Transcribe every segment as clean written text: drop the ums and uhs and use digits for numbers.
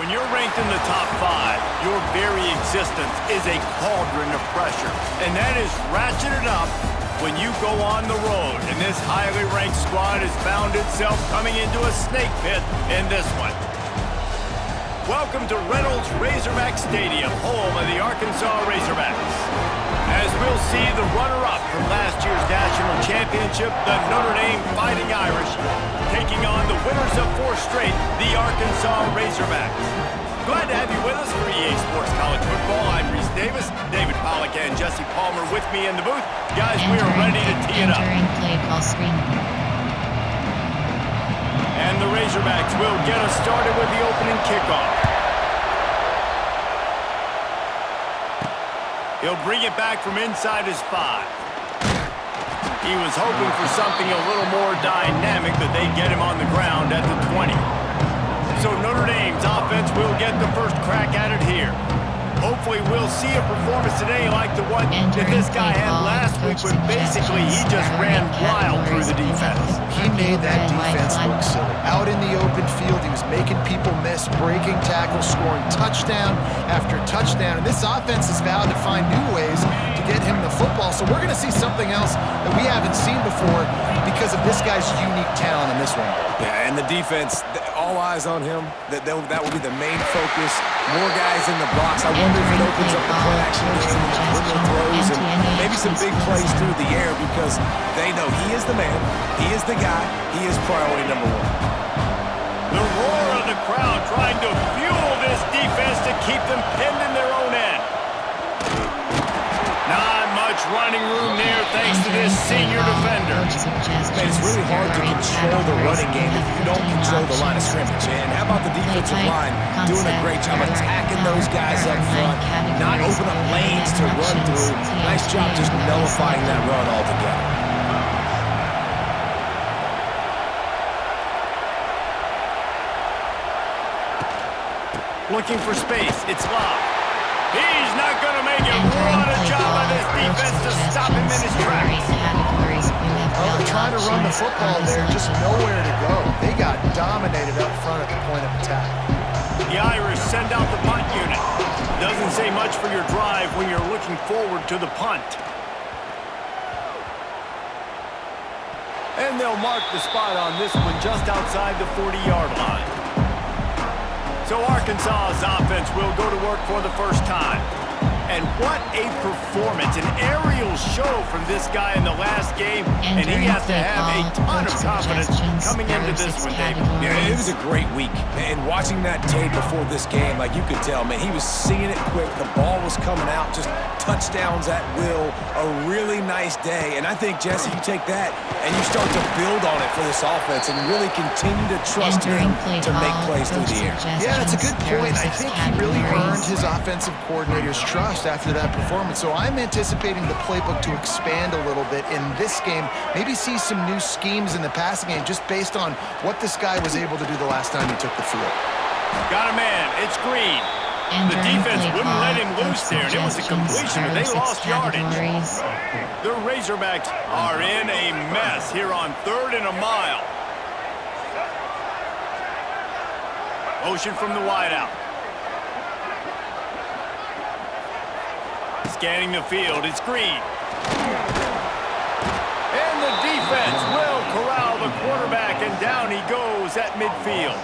When you're ranked in the top 5, your very existence is a cauldron of pressure. And that is ratcheted up when you go on the road. And this highly ranked squad has found itself coming into a snake pit in this one. Welcome to Reynolds Razorback Stadium, home of the Arkansas Razorbacks. As we'll see the runner-up from last year's national championship, the Notre Dame Fighting Irish, taking on the winners of 4 straight, the Arkansas Razorbacks. Glad to have you with us for EA Sports College Football. I'm Reese Davis, David Pollack and Jesse Palmer with me in the booth. Guys, we are ready to tee it up. Play call screen. And the Razorbacks will get us started with the opening kickoff. He'll bring it back from inside his 5. He was hoping for something a little more dynamic, but they get him on the ground at the 20. So Notre Dame's offense will get the first crack at it here. Hopefully we'll see a performance today like the one that this guy had last week when basically he just ran wild through the defense. He made that defense look silly. Out in the open field, he was making people miss, breaking tackles, scoring touchdown after touchdown. And this offense has vowed to find new ways to get him the football. So we're going to see something else that we haven't seen before because of this guy's unique talent in this one. Yeah, and the defense, all eyes on him. That will be the main focus. More guys in the box. I wonder if it opens up the play-action game and the window throws and maybe some big plays through the air because they know he is the man, he is the guy, he is priority number 1. The roar of the crowd trying to fuel this defense to keep them pinned in their own end. Not much running room there thanks to this senior defender. And it's really hard to control the running game if you don't control the line of scrimmage. And how about the defensive line doing a great job attacking those guys up front, not open up lanes to run through. Nice job just nullifying that run altogether. Looking for space. It's Love. He's not going to make it. What a job by this defense to stop him in his tracks. Well, they're trying to run the football there, just nowhere to go. They got dominated up front at the point of attack. The Irish send out the punt unit. Doesn't say much for your drive when you're looking forward to the punt. And they'll mark the spot on this one just outside the 40-yard line. So Arkansas's offense will go to work for the first time. And what a performance, an aerial show from this guy in the last game. And he has to have a ton of confidence coming into this one, David. Yeah, it was a great week. And watching that tape before this game, like you could tell, man, he was seeing it quick. The ball was coming out, just touchdowns at will. A really nice day. And I think, Jesse, you take that and you start to build on it for this offense and really continue to trust him to make plays through the air. Yeah, that's a good point. I think he really earned his offensive coordinator's trust after that performance. So I'm anticipating the playbook to expand a little bit in this game. Maybe see some new schemes in the passing game just based on what this guy was able to do the last time he took the field. Got a man. It's Green. The defense wouldn't let him loose there, and it was a completion, but they lost yardage. The Razorbacks are in a mess here on 3rd and a mile. Motion from the wideout. Scanning the field, it's Green. And the defense will corral the quarterback, and down he goes at midfield.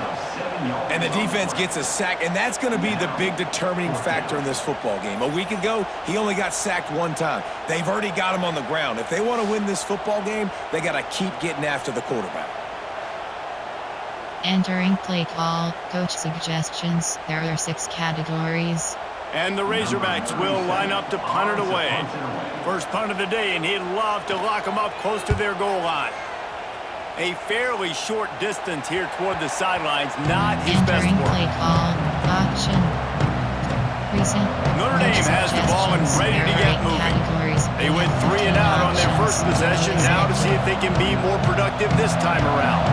And the defense gets a sack, and that's going to be the big determining factor in this football game. A week ago, he only got sacked 1 time. They've already got him on the ground. If they want to win this football game, they got to keep getting after the quarterback. Entering play call, coach suggestions. There are 6 categories. And the Razorbacks will line up to punt it away. First punt of the day, and he'd love to lock them up close to their goal line. A fairly short distance here toward the sidelines, not his best work. Play call, option. Recent Notre Dame has the ball and ready to get moving. They went 3 and out on their first possession, now to see if they can be more productive this time around.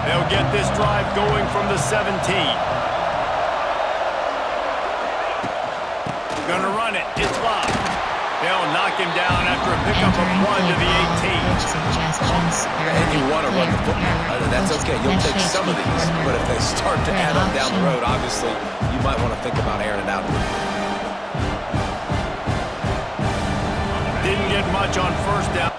They'll get this drive going from the 17. Gonna run it. It's Love. They'll knock him down after a pickup of 1 to the 18. And you want to run the football. That's okay. You'll take some of these. But if they start to add on down the road. Obviously, you might want to think about airing it out a little bit. Didn't get much on first down.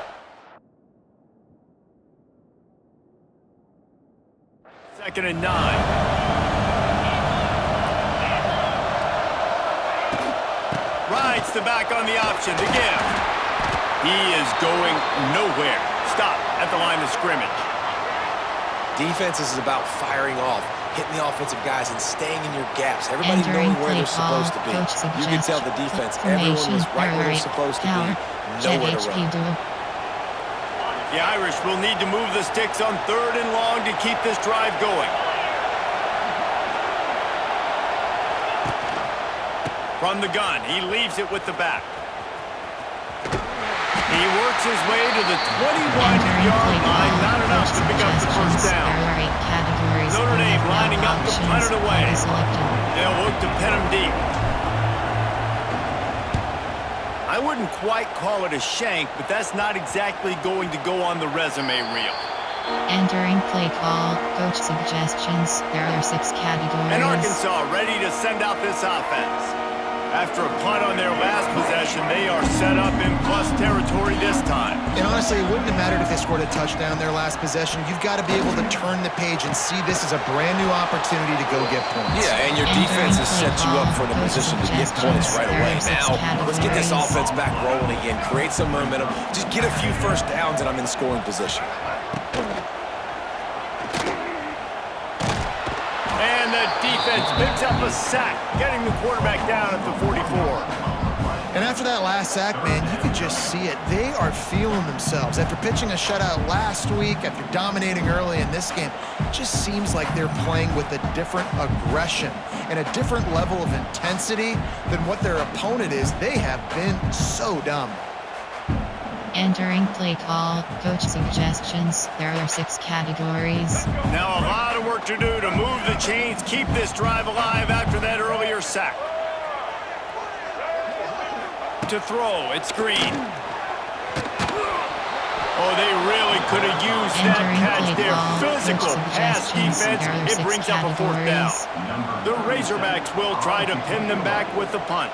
Second and 9. Rides the back on the option to give. He is going nowhere. Stop at the line of scrimmage. Defense is about firing off, hitting the offensive guys, and staying in your gaps. Everybody knowing where they're supposed to be. You can tell the defense, everyone was right where they're supposed to be, nowhere to run. The Irish will need to move the sticks on 3rd and long to keep this drive going. From the gun, he leaves it with the back. He works his way to the 21-yard line, not enough to pick up the first down. Notre Dame lining up to punt it away. They'll look to pin him deep. I wouldn't quite call it a shank, but that's not exactly going to go on the resume reel. Entering play call, coach suggestions. There are 6 categories. And Arkansas ready to send out this offense. After a punt on their last possession, they are set up in plus territory this time. And honestly, it wouldn't have mattered if they scored a touchdown their last possession. You've got to be able to turn the page and see this as a brand new opportunity to go get points. Yeah, and your defense has set you up for the position to get points right away. Now, let's get this offense back rolling again, create some momentum, just get a few first downs, and I'm in scoring position. And the defense picks up a sack, getting the quarterback down at the 44. And after that last sack, man, you could just see it. They are feeling themselves. After pitching a shutout last week, after dominating early in this game, it just seems like they're playing with a different aggression and a different level of intensity than what their opponent is. They have been so dominant. Entering play call, coach suggestions. There are 6 categories. Now a lot of work to do to move the chains, keep this drive alive after that earlier sack. To throw, it's Green. Oh, they really could have used that catch there. Physical pass defense, it brings up a 4th down. The Razorbacks will try to pin them back with the punt.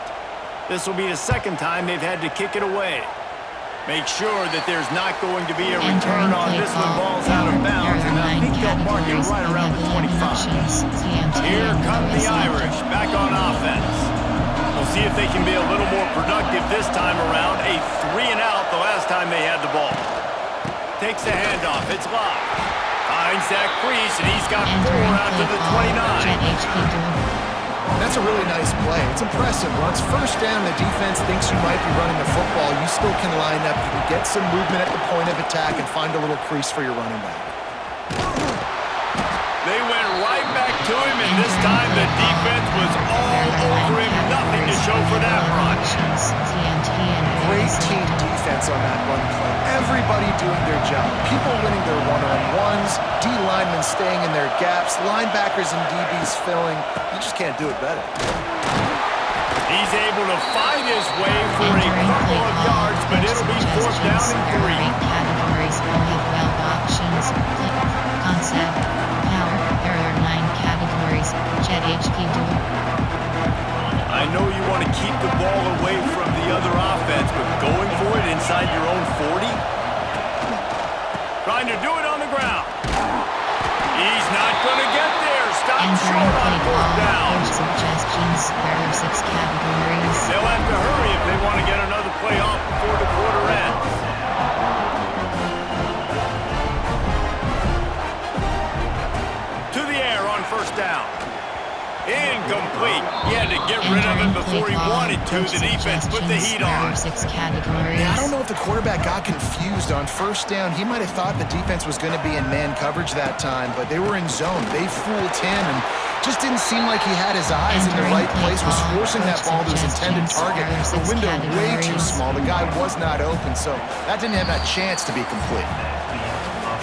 This will be the 2nd time they've had to kick it away. Make sure that there's not going to be a return on this when ball's out of bounds, and I think they'll mark it right around the 25. Here come the Irish, back on offense. We'll see if they can be a little more productive this time around. A 3-and-out the last time they had the ball. Takes the handoff, it's Locke. Finds that crease, and he's got 4 out to the 29. That's a really nice play. It's impressive. Once first down, the defense thinks you might be running the football. You still can line up. You can get some movement at the point of attack and find a little crease for your running back. They went right back to him, and this time the defense was all over him. Nothing to show for that run. Great team defense on that run play. Everybody doing their job. People winning their one-on-ones, D linemen staying in their gaps, linebackers and DBs filling. You just can't do it better. He's able to fight his way for a couple of yards, but it'll be 4th down and 3. Categories will have 12 options. Concept. Power. There are 9 categories. Jet HP dual. I know you want to keep the ball away from the other offense, but going for it inside your own 40? Trying to do it on the ground. He's not going to get there. Stop short on 4th down. Suggestions. There are 6 categories. They'll have to hurry if they want to get another play off before the quarter ends. To the air on 1st down. Incomplete. He had to get rid of it before he wanted to. The defense put the heat on. Yeah, I don't know if the quarterback got confused on 1st down. He might have thought the defense was going to be in man coverage that time, but they were in zone. They fooled him and just didn't seem like he had his eyes in the right place, was forcing that ball to his intended target. The window way too small. The guy was not open, so that didn't have that chance to be complete.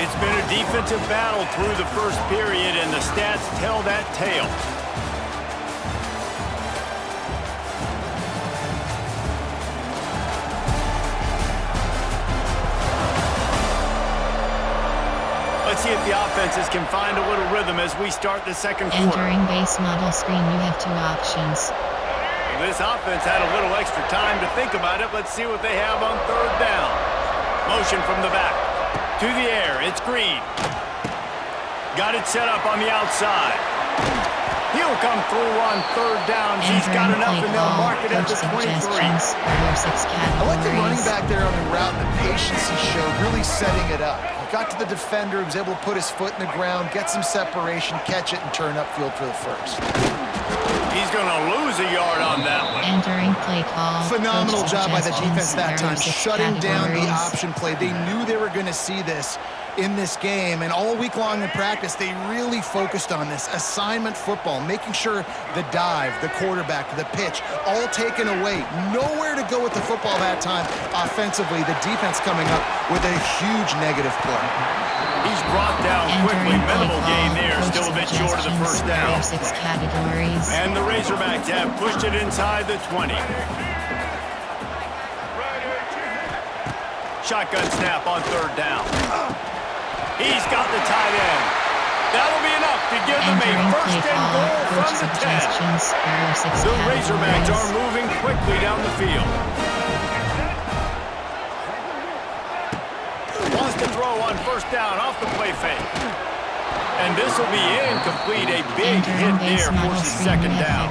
It's been a defensive battle through the 1st period, and the stats tell that tale. Let's see if the offenses can find a little rhythm as we start the second quarter. Entering base model screen, you have 2 options. This offense had a little extra time to think about it. Let's see what they have on third down. Motion from the back. To the air, it's Green. Got it set up on the outside. He'll come through on third down. He's got enough, and they'll mark it at the 23. I like the running back there on the route and the patience he showed, really setting it up. He got to the defender, he was able to put his foot in the ground, get some separation, catch it, and turn upfield for the first. He's going to lose a yard on that one. Entering play call. Phenomenal job by the defense that time, shutting down the option play. They knew they were going to see this in this game, and all week long in practice, they really focused on this assignment football, making sure the dive, the quarterback, the pitch, all taken away. Nowhere to go with the football that time offensively. The defense coming up with a huge negative play. He's brought down quickly. Minimal gain there, still a bit short of the first down. 6 categories. And the Razorbacks have pushed it inside the 20. Shotgun snap on third down. He's got the tight end. That'll be enough to give them a first and goal from the 10. The Razorbacks are moving quickly down the field. Wants to throw on first down off the play fake. And this will be incomplete. A big hit there, forces second down.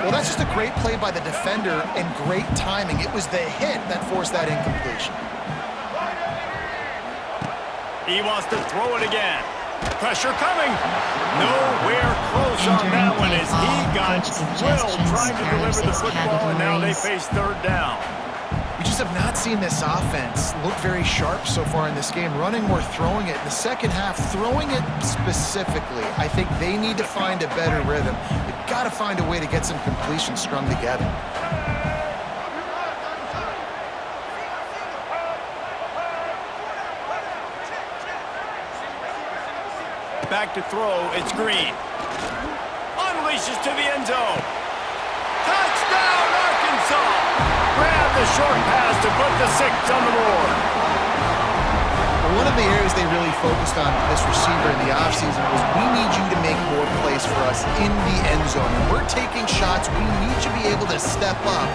Well, that's just a great play by the defender and great timing. It was the hit that forced that incompletion. He wants to throw it again. Pressure coming. Nowhere close on that one as he got drilled trying to deliver the football, and now they face third down. We just have not seen this offense look very sharp so far in this game, running or throwing it. In the second half, throwing it specifically, I think they need to find a better rhythm. They've got to find a way to get some completions strung together. Back to throw, it's Green. Unleashes to the end zone. Touchdown, Arkansas! Grab the short pass to put the 6 on the board. Well, one of the areas they really focused on this receiver in the offseason was, we need you to make more plays for us in the end zone. When we're taking shots, we need you to be able to step up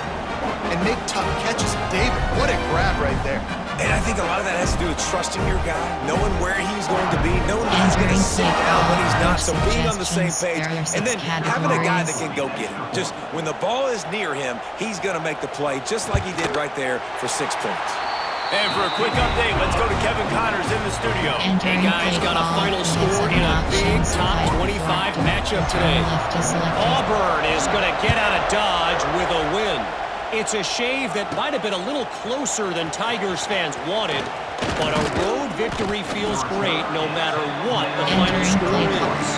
and make tough catches. David, what a grab right there. And I think a lot of that has to do with trusting your guy, knowing where he's going to be, knowing when he's going to sit down, when he's not, so being on the same page, and then having a guy that can go get him. Just when the ball is near him, he's going to make the play, just like he did right there for 6 points. And for a quick update, let's go to Kevin Connors in the studio. Hey guys, got a final score in a big top 25 matchup today. Auburn is going to get out of Dodge with a win. It's a shave that might have been a little closer than Tigers fans wanted, but a road victory feels great no matter what the final score is.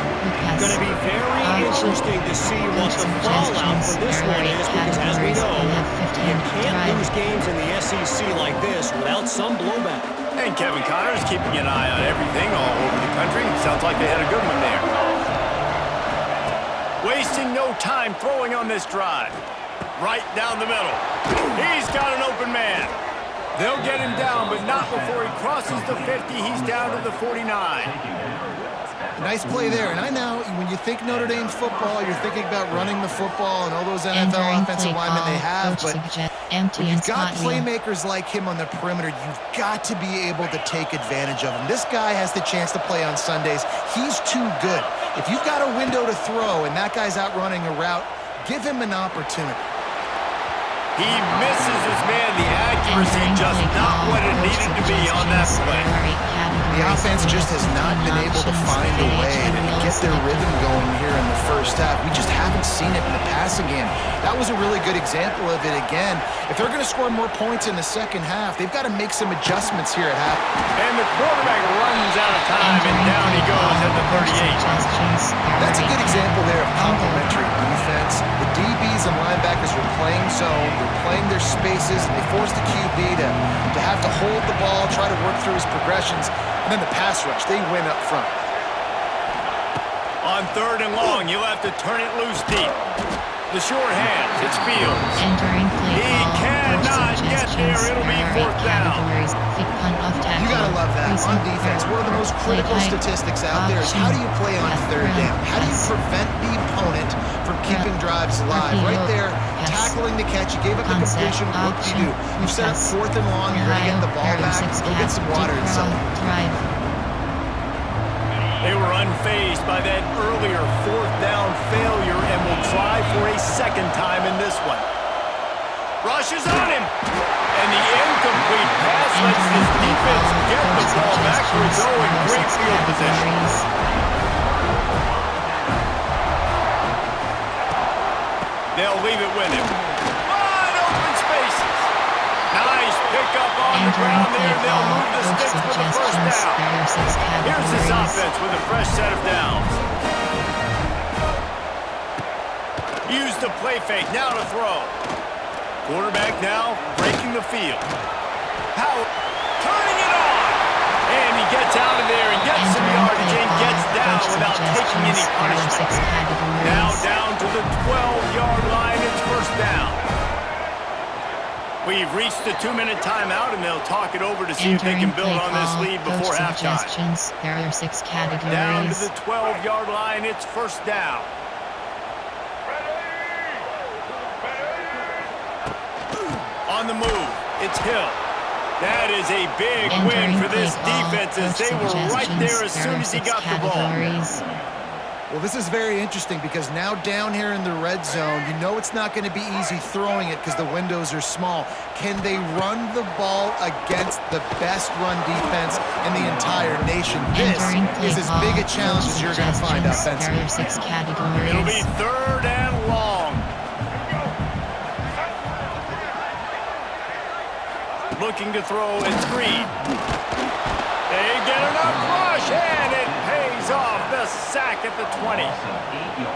Going to be very interesting to see what the fallout for this one is, because as we know, you can't lose games in the SEC like this without some blowback. And Kevin Connors keeping an eye on everything all over the country. Sounds like they had a good one there. Wasting no time throwing on this drive. Right down the middle. He's got an open man. They'll get him down, but not before he crosses the 50. He's down to the 49. Nice play there. And I know when you think Notre Dame football, you're thinking about running the football and all those NFL offensive linemen they have. But when you've got playmakers like him on the perimeter, you've got to be able to take advantage of him. This guy has the chance to play on Sundays. He's too good. If you've got a window to throw and that guy's out running a route, give him an opportunity. He misses his man. The accuracy just not what it needed to be on that play. The offense just has not been able to find a way to get their rhythm going here in the first half. We just haven't seen it in the passing game. That was a really good example of it again. If they're going to score more points in the second half, they've got to make some adjustments here at half. And the quarterback runs out of time, and down he goes at the 38. That's a good example there of complementary defense. The DBs and linebackers are playing zone, they're playing their spaces, and they force the QB to have to hold the ball, try to work through his progressions, and then the pass rush, they win up front. On third and long, you'll have to turn it loose deep. The short hands, it's Fields. Entering play He cannot get there, it'll be fourth down. You gotta love that. On defense, one of the most critical statistics out there is how do you play on third down? How do you prevent the opponent from keeping drives alive? Right there, tackling the catch. You gave up the completion. What do? You set up fourth and long. You're gonna get the ball back. Go get some water and something. They were unfazed by that earlier fourth down failure and will try for a second time in this one. Rushes on him. And the incomplete pass lets this defense get the ball back for its own great field position. They'll leave it with him. Wide open spaces. Nice pickup on the ground there. They'll move the sticks for the first down. Here's this offense with a fresh set of downs. Use the play fake. Now to throw. Quarterback now breaking the field. Howard turning it on. And he gets out of there and gets some yardage and gets down without taking any punishment. Now down to the 12-yard line. It's first down. We've reached the 2-minute timeout, and they'll talk it over to see if they can build on this lead before halftime. There are 6 categories. Down to the 12-yard line. It's first down. On the move, it's Hill. That is a big win for this defense as they were right there as soon as he got the ball. Well, this is very interesting because now down here in the red zone, you know it's not going to be easy throwing it because the windows are small. Can they run the ball against the best run defense in the entire nation? This is as big a challenge as you're going to find offensively. It'll be third and long. Looking to throw, it's Green. They get enough rush, and it pays off. The sack at the 20.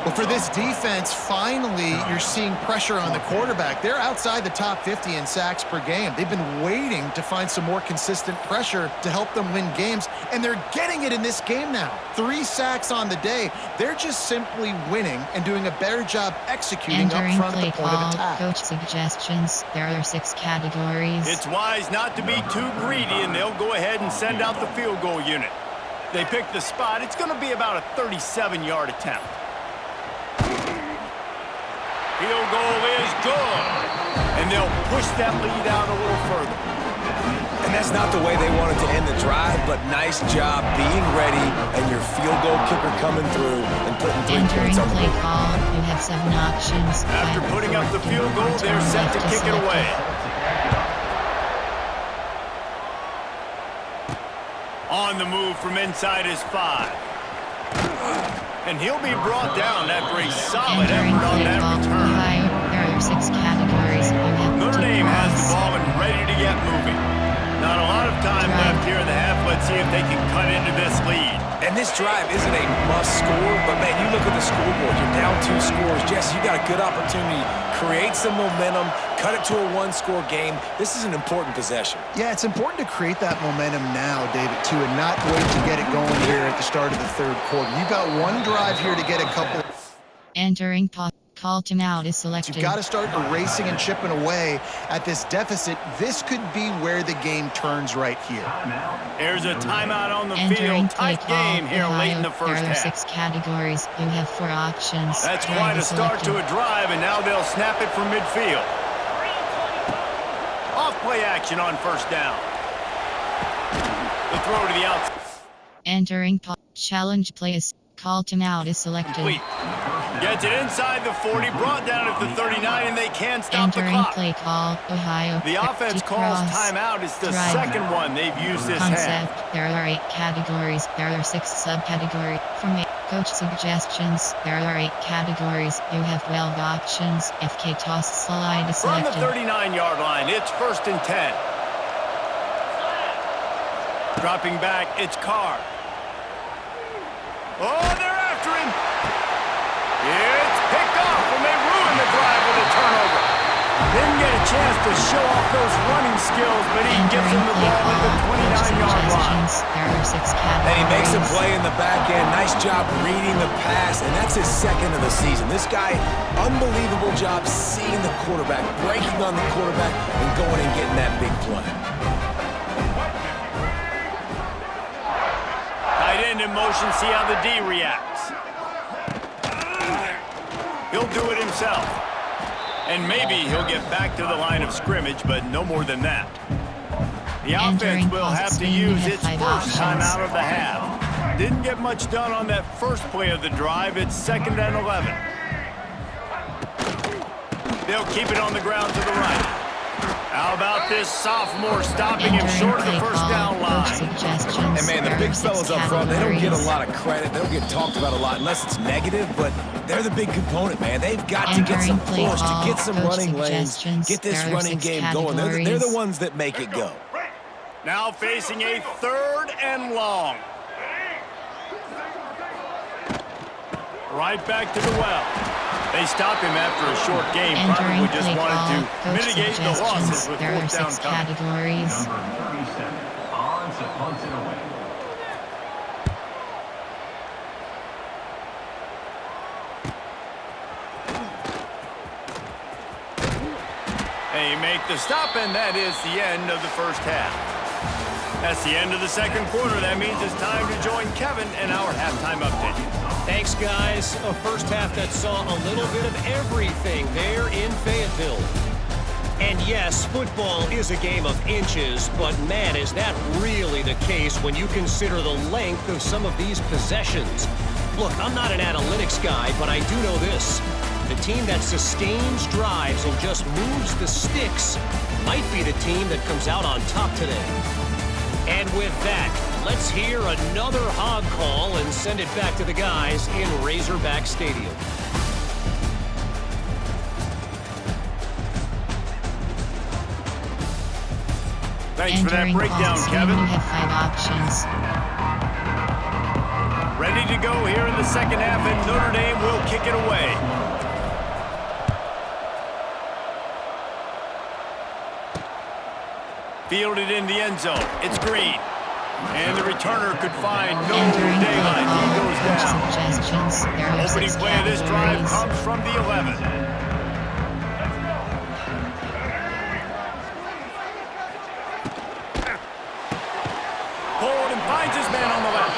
Well, for this defense, finally, you're seeing pressure on the quarterback. They're outside the top 50 in sacks per game. They've been waiting to find some more consistent pressure to help them win games, and they're getting it in this game now. 3 sacks on the day. They're just simply winning and doing a better job executing up front at the point of attack. Coach suggestions. There are 6 categories. It's wise not to be too greedy, and they'll go ahead and send out the field goal unit. They pick the spot. It's going to be about a 37-yard attempt. Field goal is good. And they'll push that lead out a little further. And that's not the way they wanted to end the drive, but nice job being ready and your field goal kicker coming through and putting 3 points on the board. Call. You have 7 options. After putting up the field goal, they're set to kick it away. On the move from inside his 5. And he'll be brought down after a solid effort on that return. There are 6 categories. Notre Dame has the ball and ready to get moving. Not a lot of time left here in the half. Let's see if they can cut into this lead. And this drive isn't a must score, but man, you look at the scoreboard. You're down 2 scores. Jesse, you got a good opportunity. Create some momentum. Cut it to a 1-score game. This is an important possession. Yeah, it's important to create that momentum now, David, too, and not wait to get it going here at the start of the 3rd quarter. You've got 1 drive here to get a couple. Entering pot. Call timeout is selected. You've got to start erasing and chipping away at this deficit. This could be where the game turns right here. There's a timeout on the field. Tight game here late in the first half. There are 6 categories. You have 4 options. That's quite a start to a drive, and now they'll snap it from midfield. Off play action on first down. The throw to the outside. Entering pot. Challenge plays. Call timeout is selected. Gets it inside the 40, brought down at the 39, and they can't stop the clock. Play call, Ohio. The offense calls timeout. It's the second one they've used this half. There are 8 categories. There are 6 subcategories. From coach suggestions, there are 8 categories. You have 12 options. FK toss slide is selected. From the 39-yard line, it's 1st and 10. Dropping back, it's Carr. Oh, they're after him. It's picked off, and they ruin the drive with a turnover. Didn't get a chance to show off those running skills, but he gives him the ball at the 29-yard line. And he makes a play in the back end. Nice job reading the pass, and that's his second of the season. This guy, unbelievable job seeing the quarterback, breaking on the quarterback, and going and getting that big play. Tight end in motion, see how the D reacts. He'll do it himself. And maybe he'll get back to the line of scrimmage, but no more than that. The offense will have to use its first time out of the half. Didn't get much done on that first play of the drive. It's 2nd and 11. They'll keep it on the ground to the right. How about this sophomore stopping him short of the first down line? And man, the big fellas up front, they don't get a lot of credit. They don't get talked about a lot unless it's negative, but they're the big component, man. They've got to get some push, to get some running lanes, get this running game going. They're the ones that make it go. Now facing a 3rd and long. Right back to the well. They stopped him after a short game. Probably just wanted to mitigate the losses with 4th down categories. Number 37, odds of punts it away. They make the stop, and that is the end of the first half. That's the end of the second quarter. That means it's time to join Kevin in our halftime update. Thanks, guys. A first half that saw a little bit of everything there in Fayetteville. And yes, football is a game of inches, but man, is that really the case when you consider the length of some of these possessions. Look, I'm not an analytics guy, but I do know this. The team that sustains drives and just moves the sticks might be the team that comes out on top today. And with that, let's hear another hog call and send it back to the guys in Razorback Stadium. Thanks for that breakdown, Kevin. You have 5 options. Ready to go here in the second half, and Notre Dame will kick it away. Fielded in the end zone. It's Green. And the returner could find no daylight. He goes down. Opening play of this drive comes from the 11. Forward and finds his man on the left.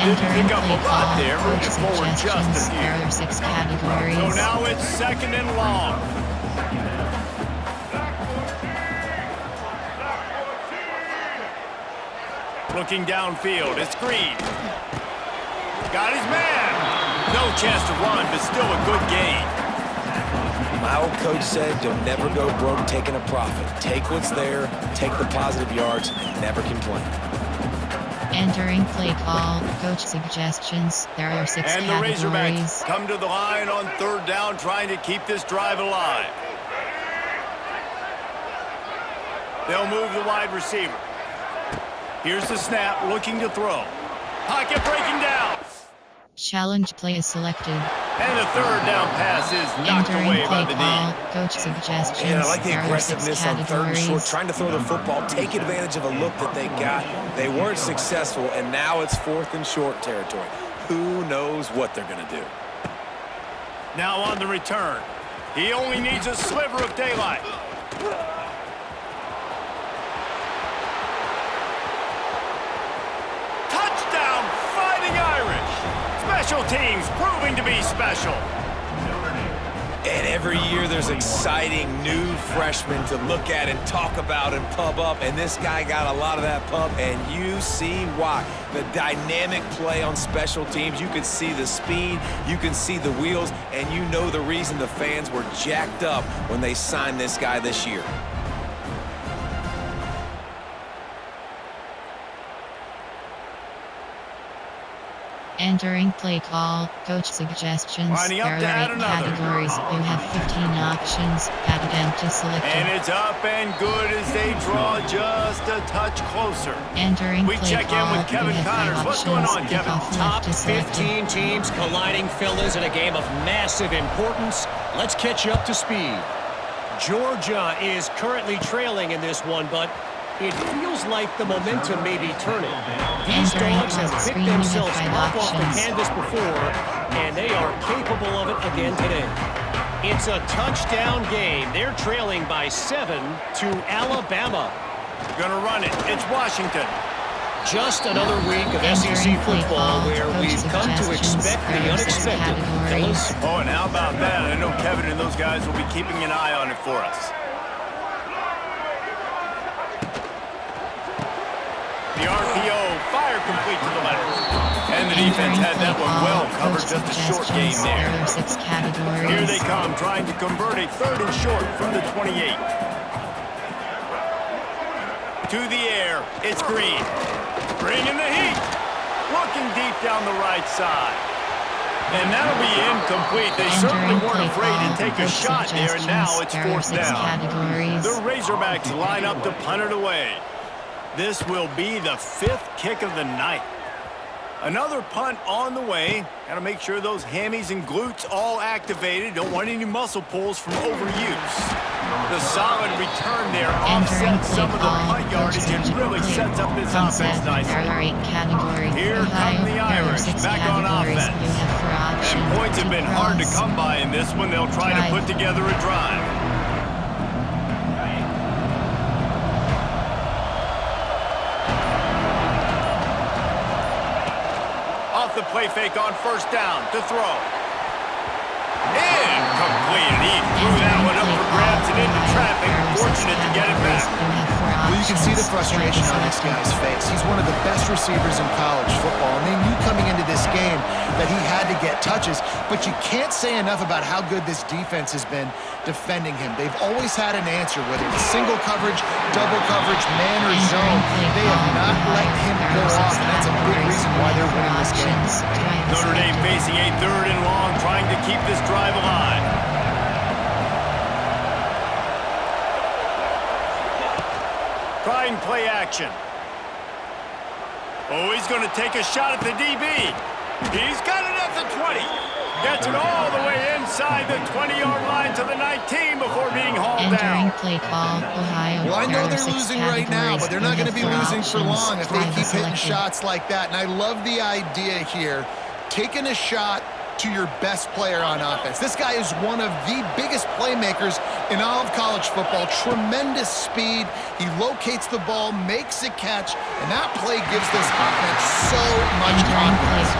Didn't pick up a lot there. Moving forward just a few. There are 6 categories. So now it's 2nd and long. Looking downfield, it's Green. Got his man. No chance to run, but still a good gain. My old coach said, you'll never go broke taking a profit. Take what's there, take the positive yards, and never complain. Entering play call, coach suggestions. There are 6 and categories. And the Razorbacks come to the line on 3rd down, trying to keep this drive alive. They'll move the wide receiver. Here's the snap, looking to throw. Pocket breaking down. Challenge play is selected. And the 3rd down pass is knocked away by the knee. Coach suggestions. And I like the aggressiveness on 3rd and short, trying to throw the football, take advantage of a look that they got. They weren't successful, and now it's 4th and short territory. Who knows what they're going to do? Now on the return. He only needs a sliver of daylight. Special teams proving to be special. And every year there's exciting new freshmen to look at and talk about and pub up. And this guy got a lot of that pub, and you see why. The dynamic play on special teams. You can see the speed, you can see the wheels, and you know the reason the fans were jacked up when they signed this guy this year. Entering play call, coach suggestions. Lining up there to are add 8 another. categories. You have 15 options. Add empty selected. And it's up and good as they draw just a touch closer. Entering We play check call, in with Kevin you have 5 Connors. What's going on, options. Kevin? Kickoff Top left is selected. 15 teams colliding, fellas, in a game of massive importance. Let's catch you up to speed. Georgia is currently trailing in this one, but it feels like the momentum may be turning. These dogs have picked themselves up off the canvas before, and they are capable of it again today. It's a touchdown game. They're trailing by 7 to Alabama. Gonna run it. It's Washington. Just another week of SEC football where we've come to expect the unexpected. Fellas? Oh, and how about that? I know Kevin and those guys will be keeping an eye on it for us. The RPO, fire complete to the left. And the defense had that one well covered, just a short game there. Here they come, trying to convert a 3rd and short from the 28. To the air, it's Green. Bringing the heat. Looking deep down the right side. And that'll be incomplete. They certainly weren't afraid to take a shot there, and now it's 4th down. The Razorbacks line up to punt it away. This will be the 5th kick of the night. Another punt on the way. Got to make sure those hammies and glutes all activated. Don't want any muscle pulls from overuse. The solid return there offsets some of the punt yardage and really sets up this offense nicely. Here come the Irish back on offense. And points have been hard to come by in this one. They'll try to put together a drive. Off the play fake on 1st down to throw. Incomplete. He threw that one up for grabs and into traffic. Fortunate to get it back. Well, you can see the frustration on this guy's face. He's one of the best receivers in college football, and they knew coming into this game that he had to get touches, but you can't say enough about how good this defense has been defending him. They've always had an answer, whether it's single coverage, double coverage, man or zone. They have not let him go off, and that's a big reason why they're winning this game. Notre Dame facing a 3rd and long, trying to keep this drive alive. Trying play action. Oh, he's going to take a shot at the DB. He's got it at the 20. Gets it all the way inside the 20-yard line to the 19 before being hauled down. Well, I know they're losing right now, but they're not going to be losing for long if they keep hitting shots like that. And I love the idea here, taking a shot to your best player on offense. This guy is one of the biggest playmakers in all of college football. Tremendous speed. He locates the ball, makes a catch, and that play gives this offense so much confidence.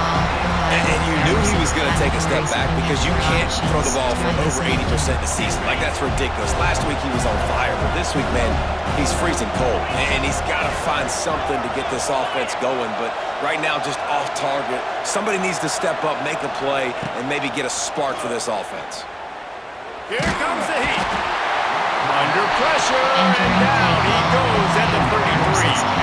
And you knew he was going to take a step back because you can't throw the ball for over 80% a season. Like, that's ridiculous. Last week he was on fire, but this week, man, he's freezing cold. And he's got to find something to get this offense going. But right now, just off target. Somebody needs to step up, make a play, and maybe get a spark for this offense. Here comes the heat. Under pressure, and down he goes at the 33.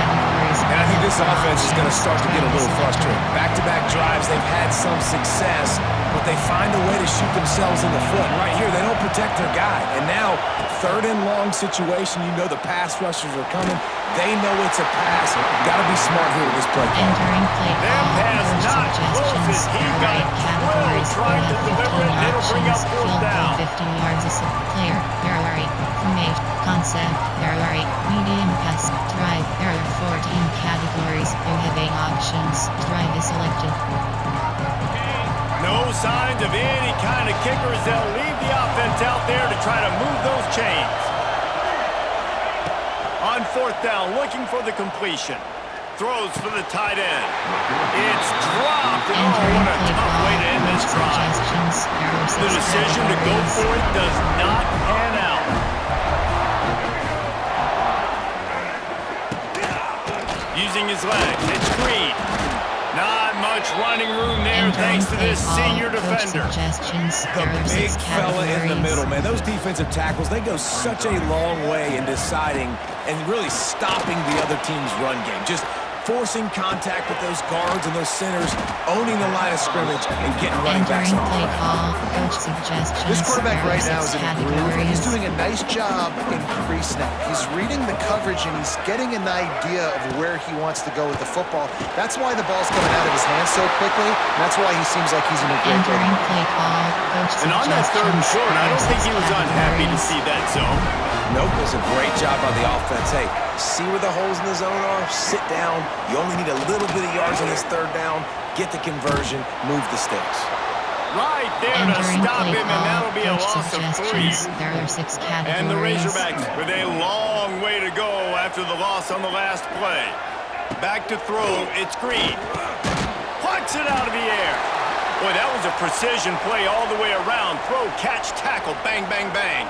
And I think this offense is going to start to get a little frustrated. Back-to-back drives, they've had some success, but they find a way to shoot themselves in the foot. Right here, they don't protect their guy. And now, 3rd and long situation, you know the pass rushers are coming. They know it's a pass. Got to be smart here with this play. That pass not close as he got drilled trying to deliver it, and it'll bring up 4th down. 15 yards is player. There are 8 formation concept. There are 8 medium pass drive. There are 14 categories. You have 8 options. Drive is selected. No signs of any kind of kickers. They'll leave the offense out there to try to move those chains. On 4th down, looking for the completion. Throws for the tight end. It's dropped. Oh, what a tough way to end this drive. The decision to go for it does not pan out. Using his legs, it's Green. Not much running room there thanks to this senior defender. The big fella in the middle, man. Those defensive tackles, they go such a long way in deciding and really stopping the other team's run game. Just forcing contact with those guards and those centers, owning the line of scrimmage, and getting running backs on the Entering play ground. call, coach suggestions. This quarterback There are right now is 6 in a groove, and he's categories. doing a nice job in pre-snap. He's reading the coverage, and he's getting an idea of where he wants to go with the football. That's why the ball's coming out of his hands so quickly, and that's why he seems like he's in a great Entering rhythm. play call, coach And on that third and short, I don't think he was unhappy to see that zone. Nope, it was a great job by the offense. Hey, see where the holes in the zone are, sit down. You only need a little bit of yards on this third down, get the conversion, move the sticks. Right there to Entering stop play him, and that'll call, be a coach loss of 3. suggestions. There are 6 categories. And the Razorbacks with a long way to go after the loss on the last play. Back to throw, it's Green. Plucks it out of the air. Boy, that was a precision play all the way around. Throw, catch, tackle, bang, bang, bang.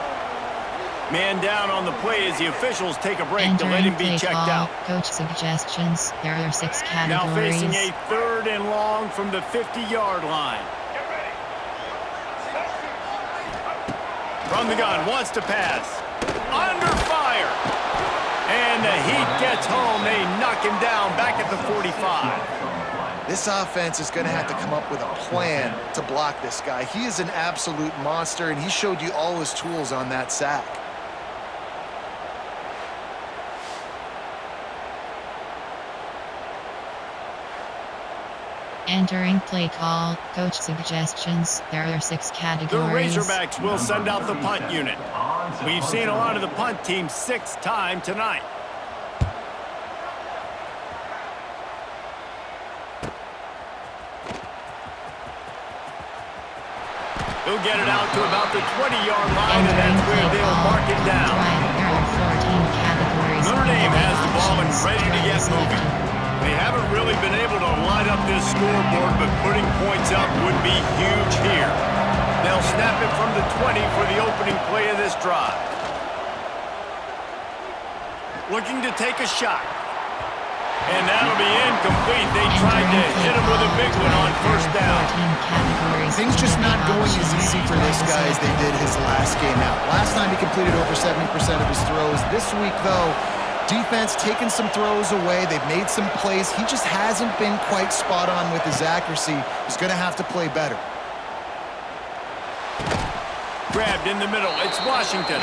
Man down on the play as the officials take a break to let him be Entering play checked call, out. coach suggestions. There are 6 Now categories. facing a 3rd and long from the 50-yard line. From the gun, wants to pass. Under fire. And the heat gets home. They knock him down back at the 45. This offense is going to have to come up with a plan to block this guy. He is an absolute monster, and he showed you all his tools on that sack. Entering play call, coach suggestions. There are 6 The categories. Razorbacks will send out the punt unit. We've seen a lot of the punt team 6th time tonight. He'll get it out to about the 20-yard line, and that's where they'll mark it down. There are 14 categories. Notre Dame has the ball and Options. ready to Drive get is moving. selected. They haven't really been able to light up this scoreboard, but putting points up would be huge here. They'll snap it from the 20 for the opening play of this drive. Looking to take a shot. And that'll be incomplete. They tried to hit him with a big one on first down. Things just not going as easy for this guy as they did his last game out. Last time he completed over 70% of his throws. This week, though, defense taking some throws away. They've made some plays. He just hasn't been quite spot on with his accuracy. He's going to have to play better. Grabbed in the middle. It's Washington.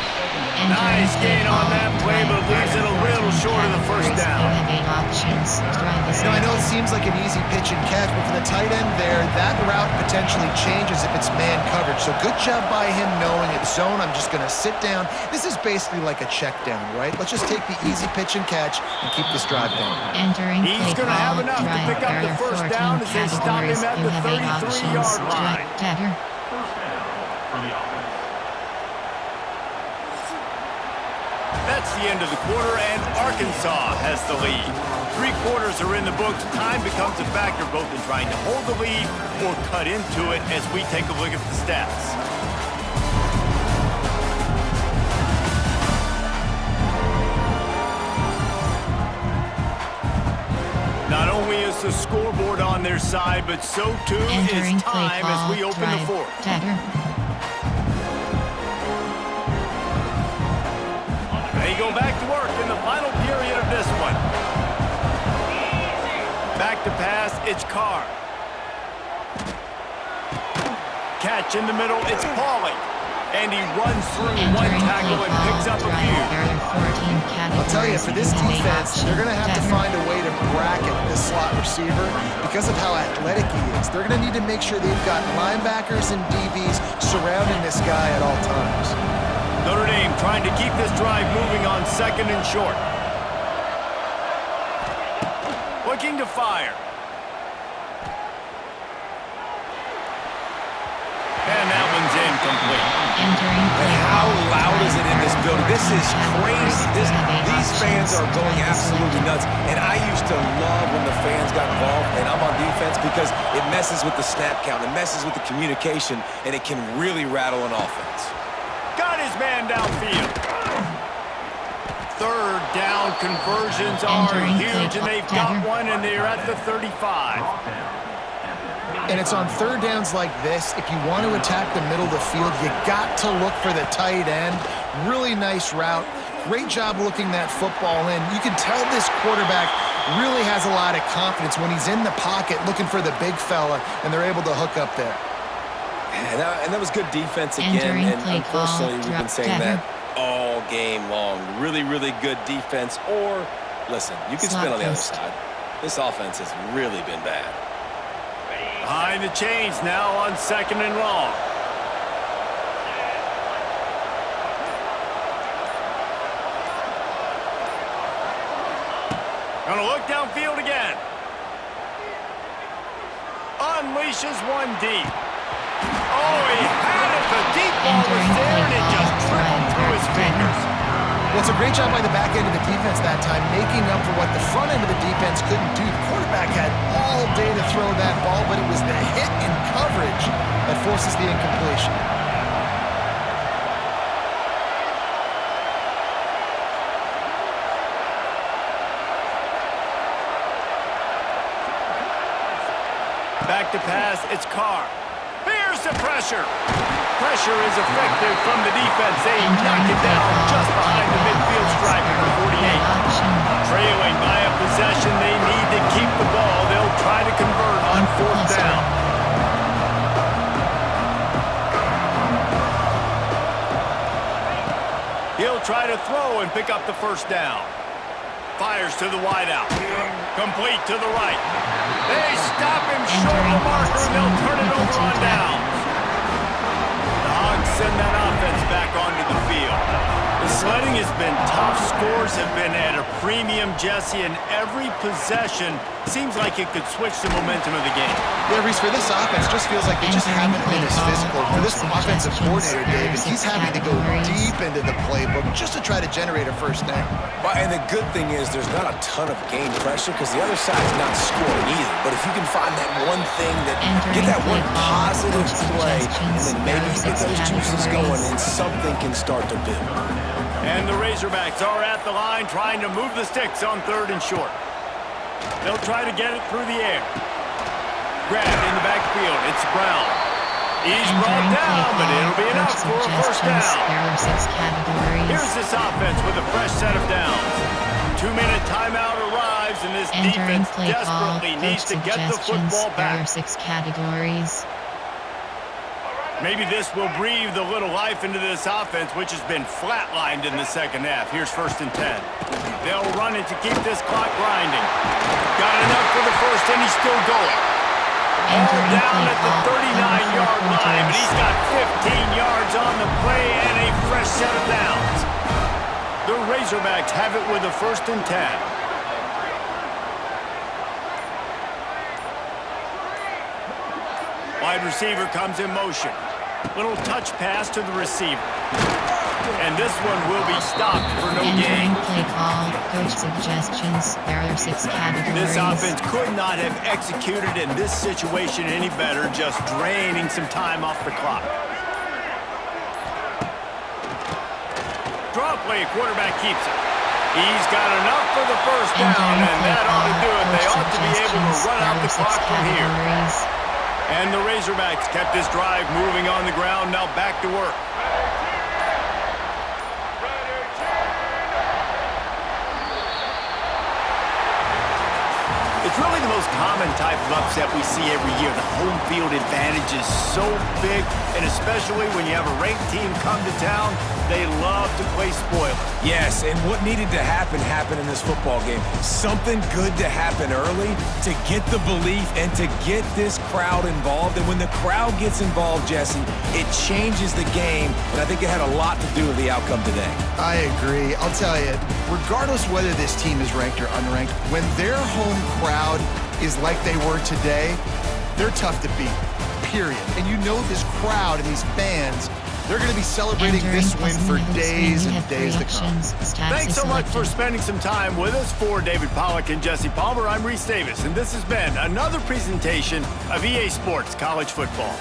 Nice gain on that play, but leaves it a little short of the first down. I know it seems like an easy pitch and catch, but for the tight end there, that route potentially changes if it's man coverage. So good job by him knowing it's zone. I'm just going to sit down. This is basically like a check down, right? Let's just take the easy pitch and catch and keep this drive going. He's going to have enough to pick up the first down as they stop him at the 33-yard line. First down for the offense. That's the end of the quarter, and Arkansas has the lead. 3 quarters are in the books. Time becomes a factor both in trying to hold the lead or cut into it as we take a look at the stats. Not only is the scoreboard on their side, but so too is time as we open the 4th. They go back to work in the final period of this one. Back to pass, it's Carr. Catch in the middle, it's Pauly. And he runs through one tackle and picks up a few. I'll tell you, for this defense, they're going to have to find a way to bracket this slot receiver because of how athletic he is. They're going to need to make sure they've got linebackers and DBs surrounding this guy at all times. Notre Dame trying to keep this drive moving on 2nd and short. Looking to fire. And that one's incomplete. How loud is it in this building? This is crazy. These fans are going absolutely nuts. And I used to love when the fans got involved, and I'm on defense because it messes with the snap count, it messes with the communication, and it can really rattle an offense. Got his man downfield. 3rd down conversions are huge, and they've got one, and they're at the 35. And it's on 3rd downs like this. If you want to attack the middle of the field, you got to look for the tight end. Really nice route. Great job looking that football in. You can tell this quarterback really has a lot of confidence when he's in the pocket looking for the big fella, and they're able to hook up there. And that was good defense again, and unfortunately we've been saying that all game long. Really, really good defense, or, listen, you can spin on the other side. This offense has really been bad. Behind the chains now on 2nd and long. Gonna look downfield again. Unleashes one deep. Oh, he had it. The deep ball was there, and it just trickled through his fingers. Well, it's a great job by the back end of the defense that time, making up for what the front end of the defense couldn't do. The quarterback had all day to throw that ball, but it was the hit in coverage that forces the incompletion. Back to pass, it's Carr. Here's the pressure. Pressure is effective from the defense. They knock it down just behind the midfield stripe for 48. Trailing by a possession, they need to keep the ball. They'll try to convert on 4th down. He'll try to throw and pick up the 1st down. Fires to the wideout. Complete to the right. They stop him short of the marker, and they'll turn it over on downs. The Hogs send that offense back onto the field. The sledding has been tough. Scores have been at a premium, Jesse, and every possession seems like it could switch the momentum of the game. Yeah, Reese, for this offense, just feels like they just haven't been as physical. For this offensive coordinator, David, he's having to go deep into the playbook just to try to generate a 1st down. And the good thing is there's not a ton of game pressure because the other side's not scoring either. But if you can find that one thing that get that one positive play, and then maybe you get those juices going and something can start to build. And the Razorbacks are at the line trying to move the sticks on 3rd and short. They'll try to get it through the air. Grabbed in the backfield. It's Brown. He's brought down, but it'll be enough for a 1st down. Here's this offense with a fresh set of downs. 2-minute timeout arrives, and this defense desperately needs to get the football back. 6 categories. Maybe this will breathe a little life into this offense, which has been flatlined in the 2nd half. Here's 1st and 10. They'll run it to keep this clock grinding. Got enough for the 1st, and he's still going. All down at the 39-yard line, but he's got 15 yards on the play and a fresh set of downs. The Razorbacks have it with a 1st and 10. Wide receiver comes in motion. Little touch pass to the receiver. And this one will be stopped for no gain. Play call, coach suggestions, there are 6 categories. This offense could not have executed in this situation any better, just draining some time off the clock. Draw play, quarterback keeps it. He's got enough for the 1st down, and that ought to do it. They ought to be able to run out the clock from here. And the Razorbacks kept this drive moving on the ground, now back to work. It's really the most common type of upset we see every year. The home field advantage is so big, and especially when you have a ranked team come to town, they love to play spoiler. Yes, and what needed to happen happened in this football game. Something good to happen early to get the belief and to get this crowd involved. And when the crowd gets involved, Jesse, it changes the game, and I think it had a lot to do with the outcome today. I agree. I'll tell you, regardless whether this team is ranked or unranked, when their home crowd is like they were today, they're tough to beat, period. And you know this crowd and these fans, they're going to be celebrating this win for days and days to come. Thanks so much for spending some time with us. For David Pollack and Jesse Palmer, I'm Reese Davis, and this has been another presentation of EA Sports College Football.